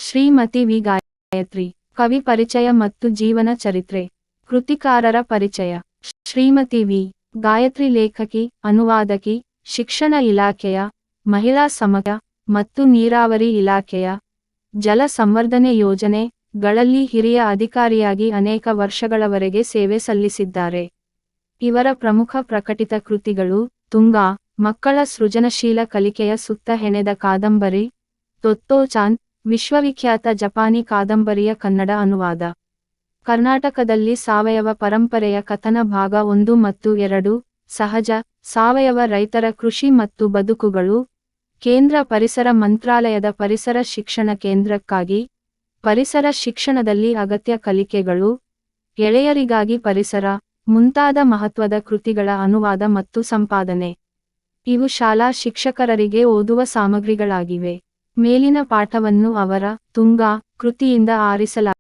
Shrimati V Gayatri. ಕವಿ ಪರಿಚಯ ಮತ್ತು ಜೀವನ ಚರಿತ್ರೆ. ಕೃತಿಕಾರರ ಪರಿಚಯ. ಶ್ರೀಮತಿ ವಿ ಗಾಯತ್ರಿ ಲೇಖಕಿ, ಅನುವಾದಕಿ, ಶಿಕ್ಷಣ ಇಲಾಖೆಯ, ಮಹಿಳಾ ಸಮಗ್ರ ಮತ್ತು ನೀರಾವರಿ ಇಲಾಖೆಯ, ಜಲ ಸಂವರ್ಧನೆ ಯೋಜನೆಗಳಲ್ಲಿ ಹಿರಿಯ ಅಧಿಕಾರಿಯಾಗಿ ಅನೇಕ ವರ್ಷಗಳವರೆಗೆ ಸೇವೆ ಸಲ್ಲಿಸಿದ್ದಾರೆ. ಇವರ ಪ್ರಮುಖ ಪ್ರಕಟಿತ ಕೃತಿಗಳು: ತುಂಗಾ, ಮಕ್ಕಳ ಸೃಜನಶೀಲ ಕಲಿಕೆಯ ಸುತ್ತ ಹೆಣೆದ ಕಾದಂಬರಿ; ತೊತ್ತೋಚಾನ್, ವಿಶ್ವವಿಖ್ಯಾತ ಜಪಾನಿ ಕಾದಂಬರಿಯ ಕನ್ನಡ ಅನುವಾದ. ಕರ್ನಾಟಕದಲ್ಲಿ ಸಾವಯವ ಪರಂಪರೆಯ ಕಥನ ಭಾಗ 1 ಮತ್ತು 2; ಸಹಜ, ಸಾವಯವ ರೈತರ ಕೃಷಿ ಮತ್ತು ಬದುಕುಗಳು; ಕೇಂದ್ರ ಪರಿಸರ ಮಂತ್ರಾಲಯದ ಪರಿಸರ ಶಿಕ್ಷಣ ಕೇಂದ್ರಕ್ಕಾಗಿ, ಪರಿಸರ ಶಿಕ್ಷಣದಲ್ಲಿ ಅಗತ್ಯ ಕಲಿಕೆಗಳು; ಎಳೆಯರಿಗಾಗಿ ಪರಿಸರ ಮುಂತಾದ ಮಹತ್ವದ ಕೃತಿಗಳ ಅನುವಾದ ಮತ್ತು ಸಂಪಾದನೆ. ಇವು ಶಾಲಾ ಶಿಕ್ಷಕರಿಗೆ ಓದುವ ಸಾಮಗ್ರಿಗಳಾಗಿವೆ. ಮೇಲಿನ ಪಾಠವನ್ನು ಅವರ ತುಂಗಾ ಕೃತಿಯಿಂದ ಆರಿಸಲಾಗಿದೆ.